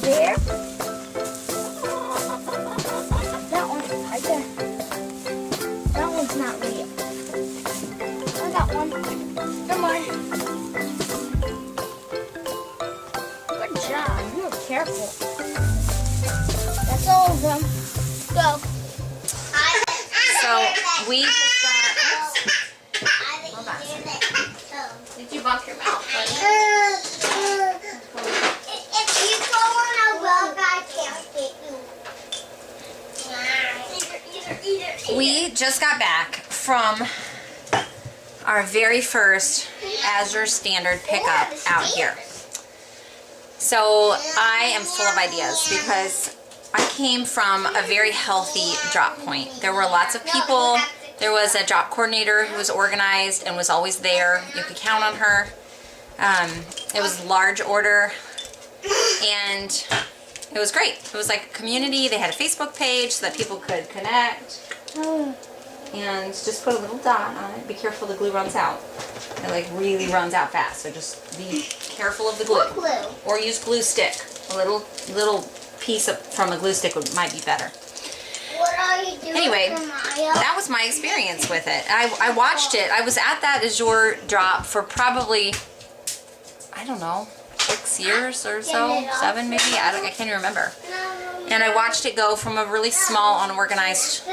there. That one's right there. That one's not real. I got one. Come on. Good job. You were careful. That's all of them. Go. So we just got. Hold on. Did you bump your mouth, buddy? If you go on a rug, I can't get you. We just got back from our very first Azure Standard pickup out here. So I am full of ideas because I came from a very healthy drop point. There were lots of people. There was a drop coordinator who was organized and was always there. You could count on her. It was large order and it was great. It was like a community. They had a Facebook page so that people could connect. And just put a little dot on it. Be careful the glue runs out. It like really runs out fast, so just be careful of the glue. What glue? Or use glue stick. A little piece from a glue stick might be better. What are you doing, Anyway, Maya? that was my experience with it. I watched it. I was at that Azure drop for probably, I don't know, 6 years or so, 7 maybe. I can't even remember. And I watched it go from a really small, unorganized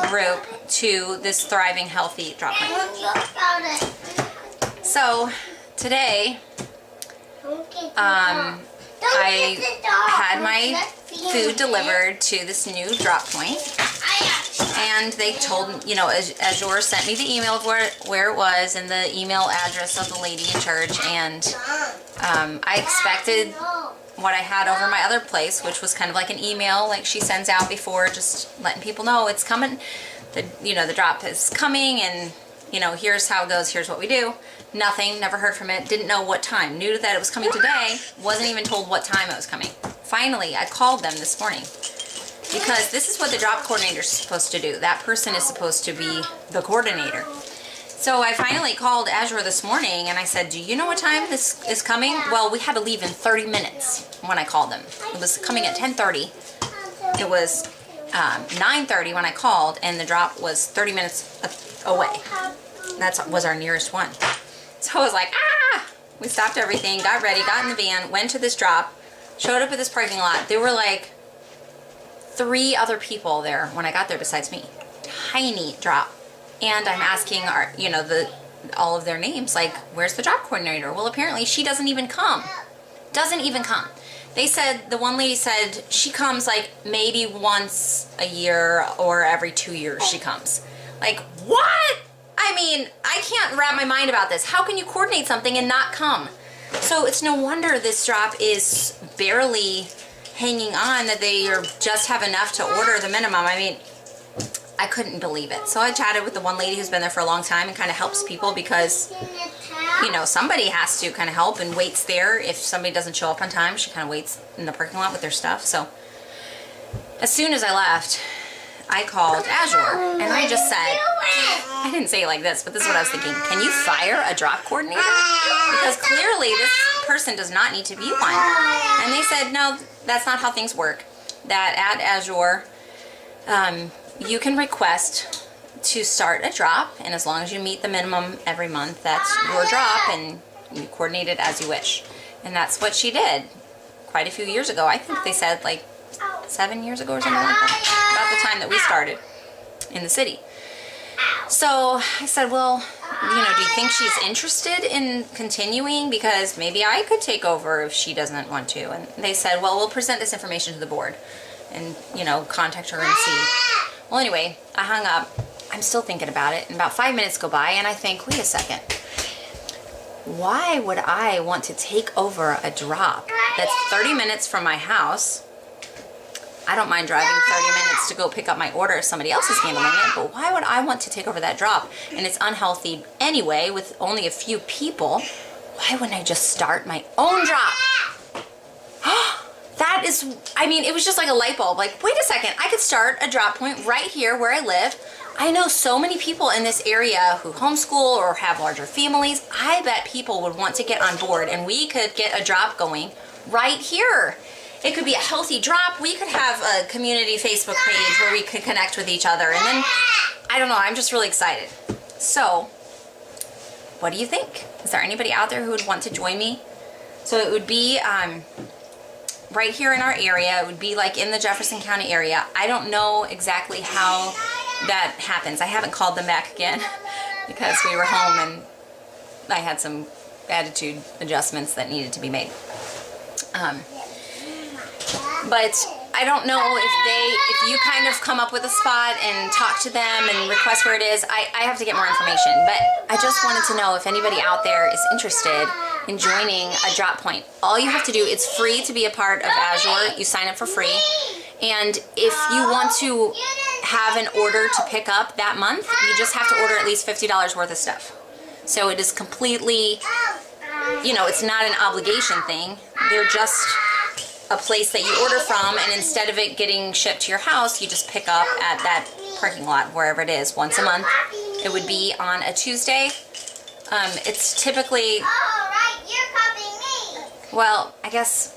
group to this thriving, healthy drop point. So today, I had my food delivered to this new drop point, and they told, you know, Azure sent me the email of where it was and the email address of the lady in charge, and I expected what I had over my other place, which was kind of like an email like she sends out before, just letting people know it's coming. The drop is coming, and here's how it goes, here's what we do. Nothing, never heard from it, didn't know what time. Knew that it was coming today, wasn't even told what time it was coming. Finally, I called them this morning because this is what the drop coordinator is supposed to do. That person is supposed to be the coordinator. So I finally called Azure this morning and I said, do you know what time this is coming? Well, we had to leave in 30 minutes when I called them. It was coming at 10:30. It was 9:30 when I called, and the drop was 30 minutes away. That was our nearest one. So I was like, we stopped everything, got ready, got in the van, went to this drop, showed up at this parking lot. There were like 3 other people there when I got there besides me. Tiny drop. And I'm asking all of their names, like, where's the drop coordinator? Well, apparently she doesn't even come. Doesn't even come. They said, the one lady said she comes like maybe once a year or every 2 years she comes. Like, what? I mean, I can't wrap my mind about this. How can you coordinate something and not come? So it's no wonder this drop is barely hanging on, that they just have enough to order the minimum. I mean, I couldn't believe it. So I chatted with the one lady who's been there for a long time and kind of helps people because, somebody has to kind of help and waits there. If somebody doesn't show up on time, she kind of waits in the parking lot with their stuff. So as soon as I left, I called Azure and I just said, I didn't say it like this, but this is what I was thinking. Can you fire a drop coordinator? Because clearly this person does not need to be one. And they said, no, that's not how things work. That at Azure, you can request to start a drop, and as long as you meet the minimum every month, that's your drop, and you coordinate it as you wish. And that's what she did quite a few years ago. I think they said like 7 years ago or something like that, about the time that we started in the city. So I said, well, do you think she's interested in continuing? Because maybe I could take over if she doesn't want to. And they said, well, we'll present this information to the board and, contact her and see. Well, anyway, I hung up. I'm still thinking about it. And about 5 minutes go by and I think, wait a second. Why would I want to take over a drop that's 30 minutes from my house? I don't mind driving 30 minutes to go pick up my order if somebody else is handling it, but why would I want to take over that drop? And it's unhealthy anyway with only a few people. Why wouldn't I just start my own drop? That is, it was just like a light bulb. Like, wait a second, I could start a drop point right here where I live. I know so many people in this area who homeschool or have larger families. I bet people would want to get on board and we could get a drop going right here. it could be a healthy drop. We could have a community Facebook page where we could connect with each other. And then, I don't know, I'm just really excited. So, what do you think? Is there anybody out there who would want to join me? So it would be right here in our area. It would be like in the Jefferson County area. I don't know exactly how that happens. I haven't called them back again because we were home and I had some attitude adjustments that needed to be made. But I don't know if you kind of come up with a spot and talk to them and request where it is. I have to get more information, but I just wanted to know if anybody out there is interested in joining a drop point. All you have to do, it's free to be a part of Azure. You sign up for free. And if you want to have an order to pick up that month, you just have to order at least $50 worth of stuff. So it is completely, you know, it's not an obligation thing. They're just a place that you order from, and instead of it getting shipped to your house, you just pick up at that parking lot, wherever it is, once a month. It would be on a Tuesday. It's typically, well, I guess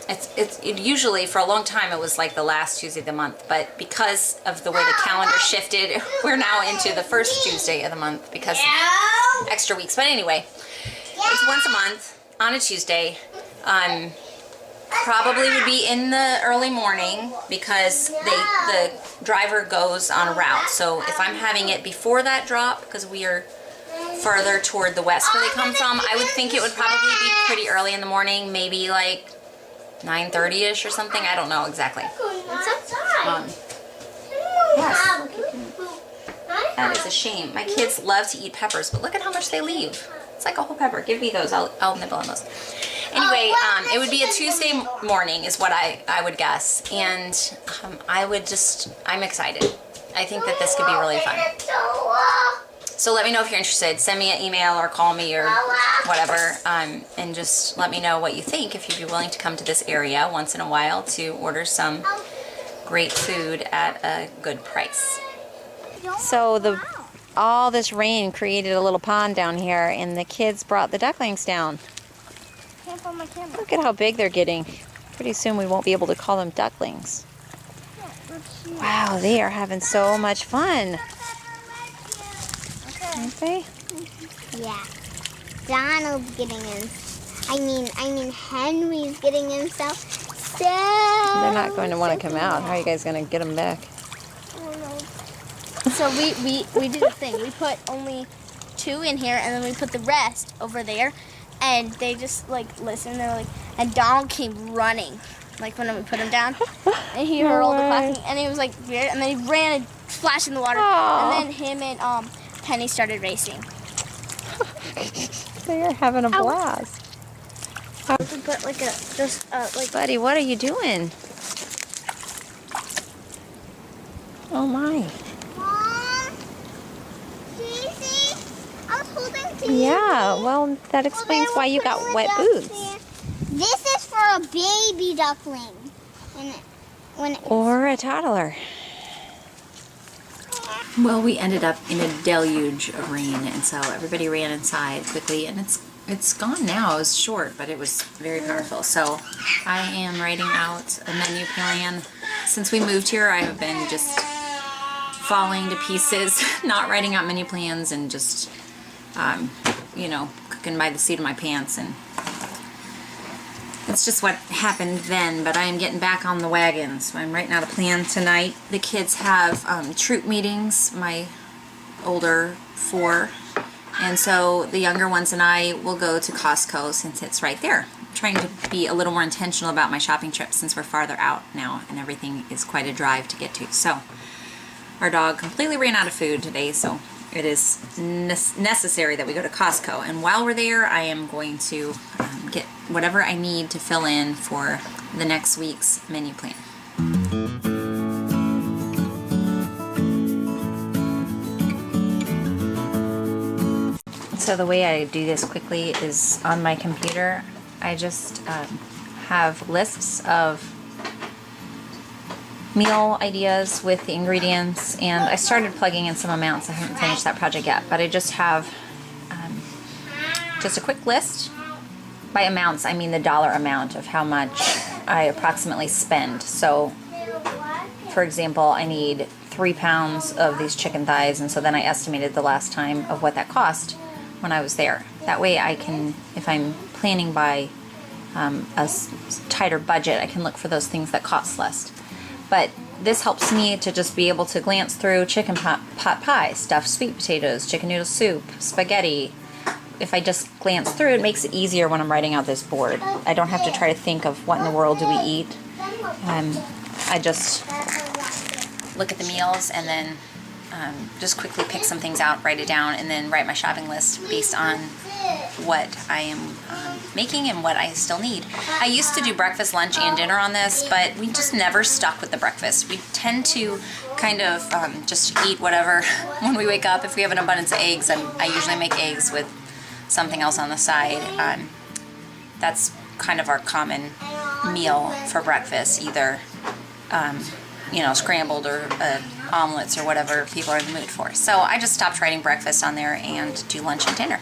it usually, for a long time, it was like the last Tuesday of the month, but because of the way the calendar shifted, we're now into the first Tuesday of the month because of extra weeks. But anyway, it's once a month on a Tuesday. Probably would be in the early morning because the driver goes on a route. So if I'm having it before that drop, because we are farther toward the west where they come from, I would think it would probably be pretty early in the morning, maybe like 9:30ish or something. I don't know exactly. Yes. That is a shame. My kids love to eat peppers, but look at how much they leave. It's like a whole pepper. Give me those. I'll nibble on those. Anyway, it would be a Tuesday morning is what I would guess. And I'm excited. I think that this could be really fun. So let me know if you're interested. Send me an email or call me or whatever. And just let me know what you think, if you'd be willing to come to this area once in a while to order some great food at a good price. So all this rain created a little pond down here, and the kids brought the ducklings down. Can't find my camera. Look at how big they're getting. Pretty soon we won't be able to call them ducklings. Wow, they are having so much fun. Aren't they? Yeah. Donald's getting in. I mean Henry's getting himself. They're not going to want to come out. How are you guys going to get them back? So we did a thing. We put only 2 in here, and then we put the rest over there. And they just like listened. They're like, and Donald came running, like when we put him down, and he heard all the clapping, and he was like weird. And then he ran and splashed in the water. Aww. And then him and Penny started racing. They are having a blast. But like like. Buddy, what are you doing? Oh my. Yeah, well, that explains why you got wet boots. This is for a baby duckling. Or a toddler. Well, we ended up in a deluge of rain, and so everybody ran inside quickly, and it's gone now. It was short, but it was very powerful. So I am writing out a menu plan. Since we moved here, I have been just falling to pieces, not writing out menu plans, and just you know, cooking by the seat of my pants, and it's just what happened then. But I am getting back on the wagon, so I'm writing out a plan tonight. The kids have troop meetings, my older 4, and so the younger ones and I will go to Costco since it's right there. I'm trying to be a little more intentional about my shopping trips since we're farther out now and everything is quite a drive to get to. So our dog completely ran out of food today, so it is necessary that we go to Costco. And while we're there, I am going to get whatever I need to fill in for the next week's menu plan. So the way I do this quickly is on my computer. I just have lists of meal ideas with the ingredients, and I started plugging in some amounts. I haven't finished that project yet, but I just have just a quick list. By amounts, I mean the dollar amount of how much I approximately spend. So, for example, I need 3 pounds of these chicken thighs, and so then I estimated the last time of what that cost when I was there. That way I can, if I'm planning by tighter budget, I can look for those things that cost less. But this helps me to just be able to glance through chicken pot pie, stuffed sweet potatoes, chicken noodle soup, spaghetti. If I just glance through, it makes it easier when I'm writing out this board. I don't have to try to think of what in the world do we eat. I just look at the meals and then just quickly pick some things out, write it down, and then write my shopping list based on what I am making and what I still need. I used to do breakfast, lunch, and dinner on this, but we just never stuck with the breakfast. We tend to kind of just eat whatever when we wake up. If we have an abundance of eggs, I usually make eggs with something else on the side. That's kind of our common meal for breakfast, either scrambled or omelets or whatever people are in the mood for. So I just stopped writing breakfast on there and do lunch and dinner.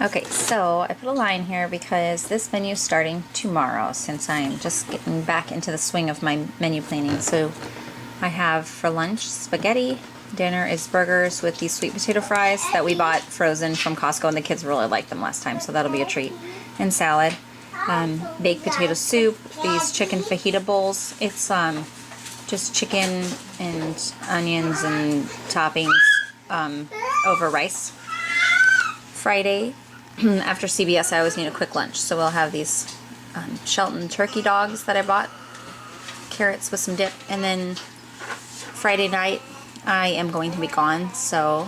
Okay, so I put a line here because this menu is starting tomorrow, since I'm just getting back into the swing of my menu planning. So I have for lunch spaghetti, dinner is burgers with these sweet potato fries that we bought frozen from Costco, and the kids really liked them last time, so that'll be a treat, and salad. Baked potato soup, these chicken fajita bowls. It's just chicken and onions and toppings over rice. Friday, after CBS, I always need a quick lunch, so we'll have these Shelton turkey dogs that I bought, carrots with some dip, and then Friday night I am going to be gone, so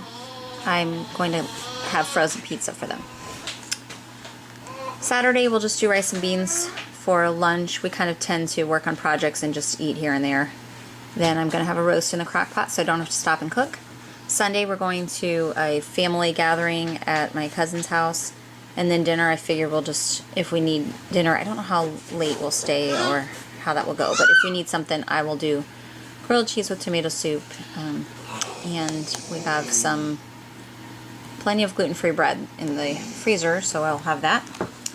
I'm going to have frozen pizza for them. Saturday we'll just do rice and beans for lunch. We kind of tend to work on projects and just eat here and there. Then I'm going to have a roast in the crock pot so I don't have to stop and cook. Sunday we're going to a family gathering at my cousin's house, and then dinner I figure we'll just, if we need dinner, I don't know how late we'll stay or how that will go, but if we need something I will do grilled cheese with tomato soup, and we have plenty of gluten-free bread in the freezer, so I'll have that.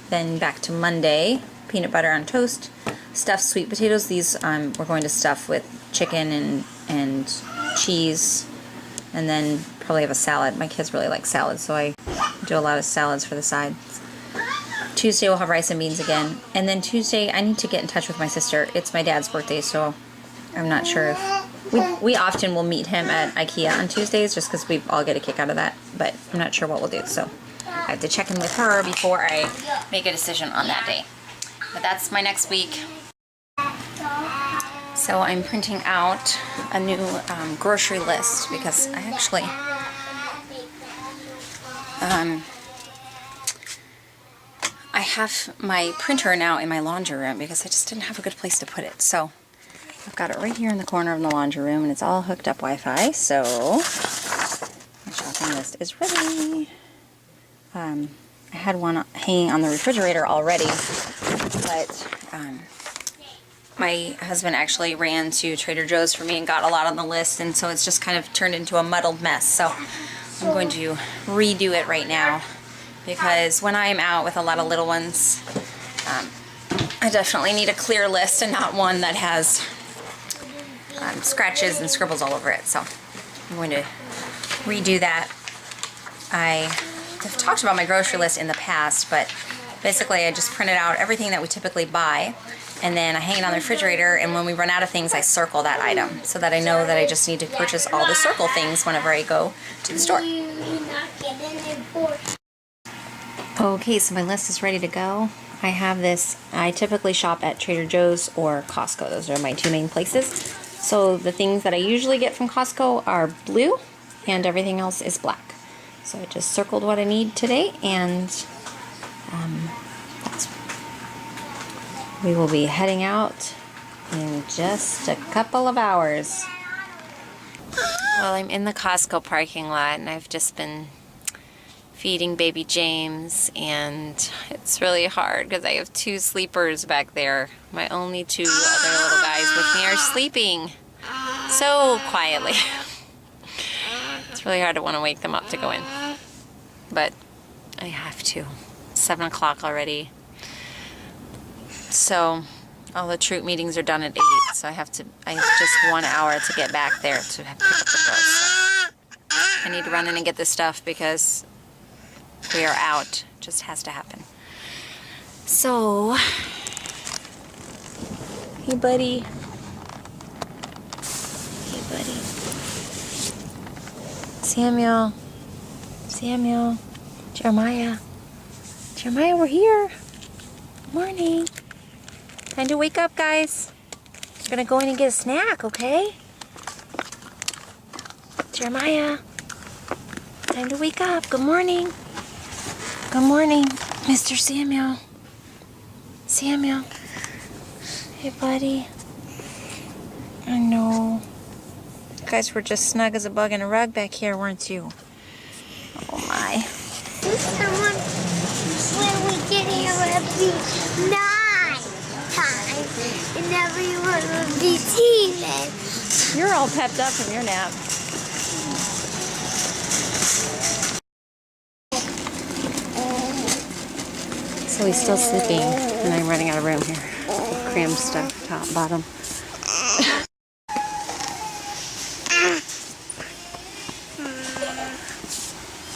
Then back to Monday, peanut butter on toast, stuffed sweet potatoes. These we're going to stuff with chicken and cheese, and then probably have a salad. My kids really like salads, so I do a lot of salads for the sides. Tuesday we'll have rice and beans again, and then Tuesday I need to get in touch with my sister. It's my dad's birthday, so I'm not sure if we often will meet him at IKEA on Tuesdays just because we all get a kick out of that, but I'm not sure what we'll do, so I have to check in with her before I make a decision on that day. But that's my next week. So I'm printing out a new grocery list because I actually I have my printer now in my laundry room because I just didn't have a good place to put it. So I've got it right here in the corner of the laundry room, and it's all hooked up Wi-Fi. So my shopping list is ready. I had one hanging on the refrigerator already, but my husband actually ran to Trader Joe's for me and got a lot on the list, and so it's just kind of turned into a muddled mess. So I'm going to redo it right now because when I'm out with a lot of little ones, I definitely need a clear list and not one that has scratches and scribbles all over it. So I'm going to redo that. I've talked about my grocery list in the past, but basically I just printed out everything that we typically buy, and then I hang it on the refrigerator, and when we run out of things I circle that item so that I know that I just need to purchase all the circle things whenever I go to the store. Okay, so my list is ready to go. I have this, I typically shop at Trader Joe's or Costco. Those are my two main places. So the things that I usually get from Costco are blue and everything else is black. So I just circled what I need today, and we will be heading out in just a couple of hours. Well, I'm in the Costco parking lot, and I've just been feeding baby James, and it's really hard because I have two sleepers back there. My only two other little guys with me are sleeping so quietly. It's really hard to want to wake them up to go in, but I have to. 7 o'clock already. So all the troop meetings are done at 8, so I have just 1 hour to get back there to pick up the girls. So I need to run in and get this stuff because we are out. Just has to happen. So, hey buddy. Hey buddy. Samuel. Samuel. Jeremiah. Jeremiah, we're here. Morning. Time to wake up, guys. We're gonna go in and get a snack, okay? Jeremiah. Time to wake up. Good morning. Good morning, Mr. Samuel. Samuel. Hey, buddy. I know. You guys were just snug as a bug in a rug back here, weren't you? Oh, my. Someone, when we get here, it will be 9 times, and everyone will be teething. You're all pepped up from your nap. So he's still sleeping, and I'm running out of room here. Crammed stuff, top, bottom.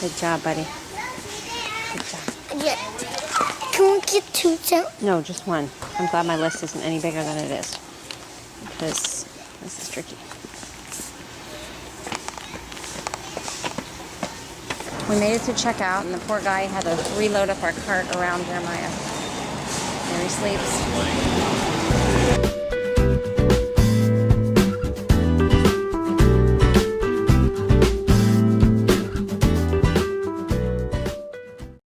Good job, buddy. Good job. Yeah. Can we get 2 too? No, just 1. I'm glad my list isn't any bigger than it is, because this is tricky. We made it to checkout, and the poor guy had to reload up our cart around Jeremiah. There he sleeps.